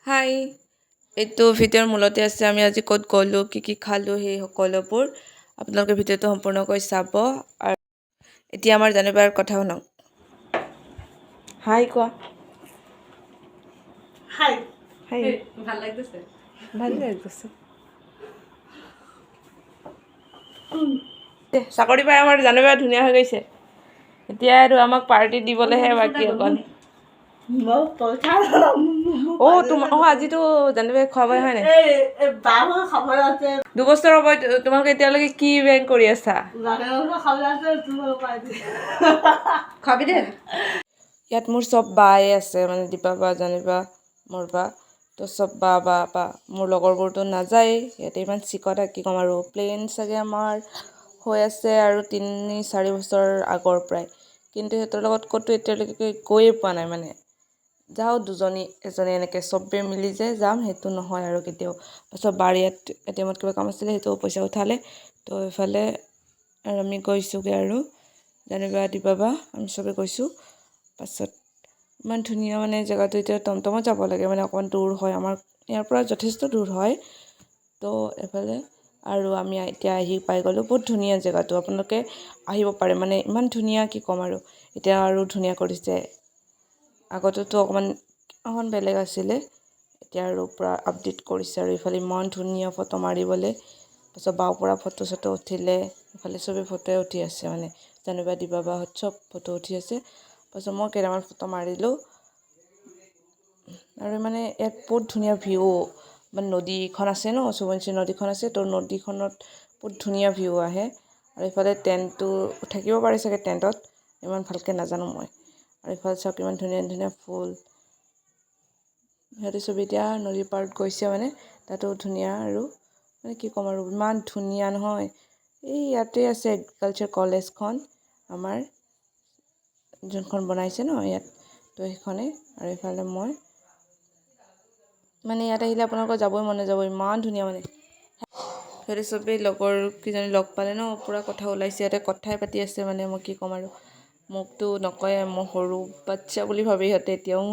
হাই, এইটো ভিডিঅ'ৰ মূলতে আছে আমি আজি ক'ত গ'লোঁ, কি খালোঁ সেই সকলোবোৰ আপোনালোকে ভিডিঅ'টো সম্পূৰ্ণকৈ চাব। আৰু এতিয়া আমাৰ জানিবাৰ কথা শুনক। হাই কোৱা। হাই হাই, ভাল লাগিছে ভাল লাগিছে। চাকৰি পাই আমাৰ জানিবা ধুনীয়া হৈ গৈছে। এতিয়া আৰু আমাক পাৰ্টি দিবলৈহে বাকী অকণ। আজিতো জানিবা খোৱাবই হয় নাই? 2 বছৰ হ'ব। তোমালোকে এতিয়ালৈকে কি বেংক কৰি আছা? খাবি দে। ইয়াত মোৰ চব বায়ে আছে, মানে দীপা বা জানিবা মোৰ বা তো চব বা মোৰ লগৰবোৰতো নাযায়। ইয়াতে ইমান চিকটা কি ক'ম আৰু প্লেন চাগে আমাৰ হৈ আছে আৰু 3-4 বছৰ আগৰ পৰাই, কিন্তু সিহঁতৰ লগত ক'তো এতিয়ালৈকে গৈয়ে পোৱা নাই। মানে যাওঁ দুজনী এজনী এনেকৈ চবেই মিলি যে যাম সেইটো নহয় আৰু কেতিয়াও। তাৰপিছত বাৰ ইয়াত এটিএমত কিবা কাম আছিলে, সেইটো পইচা উঠালে। তো এইফালে আৰু আমি গৈছোঁগৈ আৰু জানিবা দীপা বা আমি চবেই গৈছোঁ। পাছত ইমান ধুনীয়া মানে জেগাটো। এতিয়া টমটমত যাব লাগে, মানে অকণমান দূৰ হয় আমাৰ ইয়াৰ পৰা, যথেষ্ট দূৰ হয়। তো এইফালে আৰু আমি এতিয়া আহি পাই গ'লোঁ। বহুত ধুনীয়া জেগাটো, আপোনালোকে আহিব পাৰে। মানে ইমান ধুনীয়া কি ক'ম আৰু, এতিয়া আৰু ধুনীয়া কৰিছে। আগতেতো অকণমান বেলেগ আছিলে, এতিয়া আৰু পূৰা আপডেট কৰিছে। আৰু ইফালে ইমান ধুনীয়া ফটো মাৰিবলৈ। তাৰপিছত বাওঁ পৰা ফটো চটো উঠিলে, ইফালে চবেই ফটোৱে উঠি আছে। মানে জানিবা দীপা বাহঁত চব ফটো উঠি আছে। তাৰপিছত মই কেইটামান ফটো মাৰিলোঁ। আৰু মানে ইয়াত বহুত ধুনীয়া ভিউ, মানে নদীখন আছে ন, সোৱণশিৰি নদীখন আছে। তো নদীখনত বহুত ধুনীয়া ভিউ আহে। আৰু ইফালে টেণ্টটো থাকিব পাৰে চাগে, টেণ্টত ইমান ভালকৈ নাজানো মই। আৰু ইফালে চাওক ইমান ধুনীয়া ধুনীয়া ফুল। সিহঁতে চবেই এতিয়া নদীৰ পাৰত গৈছে, মানে তাতো ধুনীয়া আৰু মানে কি ক'ম আৰু ইমান ধুনীয়া নহয়। এই ইয়াতে আছে এগ্ৰিকালচাৰ কলেজখন আমাৰ, যোনখন বনাইছে ন ইয়াত, তো সেইখনেই। আৰু এইফালে মই মানে ইয়াত আহিলে আপোনালোকৰ যাবই মন নাযাব, ইমান ধুনীয়া। মানে সিহঁতে চবেই লগৰ কেইজনী লগ পালে ন, পূৰা কথা ওলাইছে। ইয়াতে কথাই পাতি আছে। মানে মই কি ক'ম আৰু, মোকতো নকয়, মই সৰু বাচ্ছা বুলি ভাবে সিহঁতে এতিয়াও,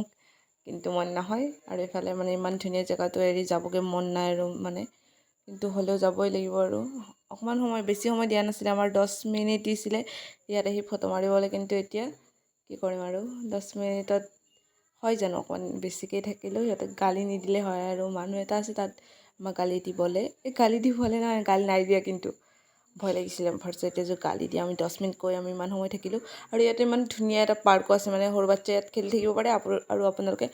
কিন্তু মন নহয়। আৰু এইফালে মানে ইমান ধুনীয়া জেগাটো এৰি যাবগৈ মন নাই আৰু, মানে কিন্তু হ'লেও যাবই লাগিব। আৰু অকণমান সময়, বেছি সময় দিয়া নাছিলে, আমাৰ 10 মিনিট দিছিলে ইয়াত আহি ফটো মাৰিবলৈ। কিন্তু এতিয়া কি কৰিম আৰু, 10 মিনিটত হয় জানো? অকণমান বেছিকৈ থাকিলেও সিহঁতক গালি নিদিলে হয়। আৰু মানুহ এটা আছে তাত আমাক গালি দিবলৈ, গালি নহয়, গালি নাই দিয়া, কিন্তু ভয় লাগিছিলে ফাৰ্ষ্টত। এতিয়া গালি দিয়ে, আমি 10 মিনিট কৈ আমি ইমান সময় থাকিলোঁ। আৰু ইয়াতে ইমান ধুনীয়া এটা পাৰ্কো আছে, মানে সৰু বাচ্ছা ইয়াত খেলি থাকিব পাৰে। আৰু আপোনালোকে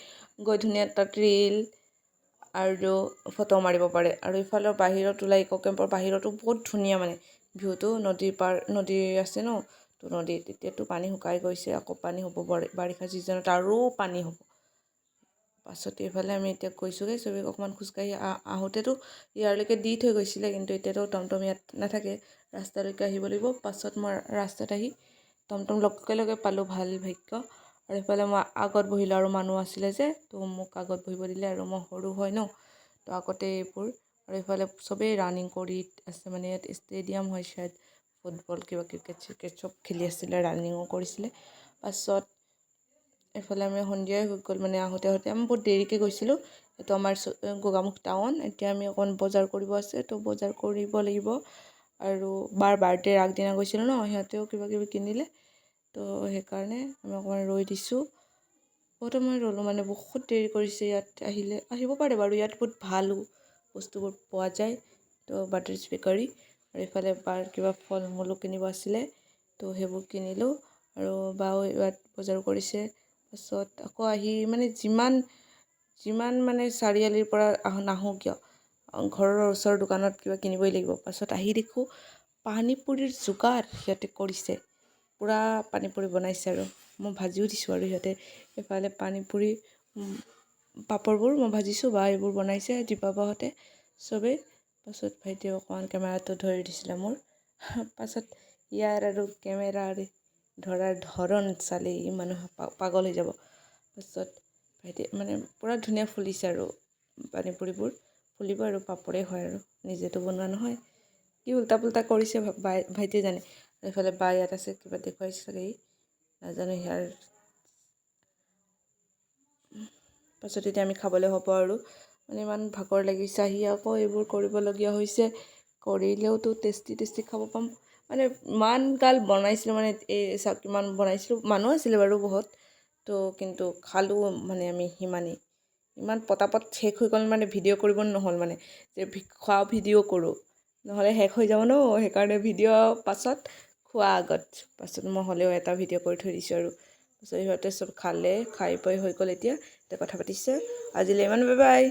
গৈ ধুনীয়া তাত ৰীল আৰু ফটো মাৰিব পাৰে। আৰু ইফালৰ বাহিৰত ওলাই ইক' কেম্পৰ বাহিৰতো বহুত ধুনীয়া মানে ভিউটো। নদী আছে ন, তো নদীত এতিয়াতো পানী শুকাই গৈছে, আকৌ পানী হ'ব বাৰিষা ছিজনত আৰু পানী হ'ব। পাছত এইফালে আমি এতিয়া গৈছোঁগৈ, চবেই অকণমান খোজকাঢ়ি আহোঁতেতো ইয়াৰলৈকে দি থৈ গৈছিলে, কিন্তু এতিয়াতো টমটম ইয়াত নাথাকে, ৰাস্তালৈকে আহিব লাগিব। পাছত মই ৰাস্তাত আহি টমটম লগে পালোঁ, ভাল ভাগ্য। আৰু এইফালে মই আগত বহিলোঁ, আৰু মানুহ আছিলে যে, তো মোক আগত বহিব দিলে। আৰু মই সৰু হয় ন, তো আগতে এইবোৰ। আৰু এইফালে চবেই ৰানিং কৰি আছে, মানে ইয়াত ষ্টেডিয়াম হয় চাগে, ফুটবল কিবা ক্ৰিকেট চব খেলি আছিলে, ৰানিঙো কৰিছিলে। পাছত এইফালে আমি সন্ধিয়াই হৈ গ'ল, মানে আহোঁতে আমি বহুত দেৰিকৈ গৈছিলোঁ। এইটো আমাৰ গোগামুখ টাউন। এতিয়া আমি অকণ বজাৰ কৰিব আছে, তো বজাৰ কৰিব লাগিব। আৰু বাৰ বাৰ্থডেৰ আগদিনা গৈছিলোঁ ন, সিহঁতেও কিবা কিবি কিনিলে, তো সেইকাৰণে আমি অকণমান ৰৈ দিছোঁ। বহুত সময় ৰ'লোঁ, মানে বহুত দেৰি কৰিছে। ইয়াত আহিব পাৰে বাৰু, ইয়াত বহুত ভালো বস্তুবোৰ পোৱা যায়। তো বাটাৰ বেকাৰী। আৰু এইফালে বাৰ কিবা ফল মূলো কিনিব আছিলে, তো সেইবোৰ কিনিলোঁ। আৰু বাও ইয়াত বজাৰ কৰিছে। পাছত আকৌ আহি মানে যিমান মানে চাৰিআলিৰ পৰা নাহোঁ কিয়, ঘৰৰ ওচৰৰ দোকানত কিবা কিনিবই লাগিব। পাছত আহি দেখোঁ পানীপুৰিৰ যোগাৰ সিহঁতে কৰিছে, পূৰা পানীপুৰি বনাইছে। আৰু মই ভাজিও দিছোঁ। আৰু সিহঁতে এইফালে পানীপুৰি পাপৰবোৰ মই ভাজিছোঁ, বা এইবোৰ বনাইছে দীপা বাহঁতে চবেই। পাছত ভাইটিয়ে অকণমান কেমেৰাটো ধৰি দিছিলে মোৰ। পাছত ইয়াৰ আৰু কেমেৰা ধৰাৰ ধৰণ চালে মানুহ পাগল হৈ যাব। পাছত ভাইটিয়ে মানে পূৰা ধুনীয়া ফুলিছে, আৰু পানীপুৰিবোৰ ফুলিব। আৰু পাপৰে হয়, আৰু নিজেতো বনোৱা নহয়, কি উল্টা পুল্টা কৰিছে ভাইটিয়ে জানে। এইফালে বা ইয়াত আছে, কিবা দেখুৱাইছে চাগে, নাজানো। পাছত এতিয়া আমি খাবলৈ হ'ব আৰু মানে ইমান ভাগৰ লাগিছে আহি আকৌ এইবোৰ কৰিবলগীয়া হৈছে কৰিলেওতো টেষ্টি খাব পাম মানে ইমান গাল বনাইছিলোঁ মানে এই চাওক কিমান বনাইছিলোঁ মানুহ আছিলে বাৰু বহুত তো কিন্তু খালোঁ মানে আমি সিমানেই ইমান পটাপট শেষ হৈ গ'ল মানে ভিডিঅ' কৰিব নহ'ল মানে যে খোৱা ভিডিঅ' কৰোঁ নহ'লে শেষ হৈ যাব ন সেইকাৰণে ভিডিঅ' পাছত খোৱা আগত পাছত মই হ'লেও এটা ভিডিঅ' কৰি থৈ দিছোঁ আৰু পাছত সিহঁতে চব খালে খাই বৈ হৈ গ'ল এতিয়া কথা পাতিছে আজিলৈ ইমান বাই বাই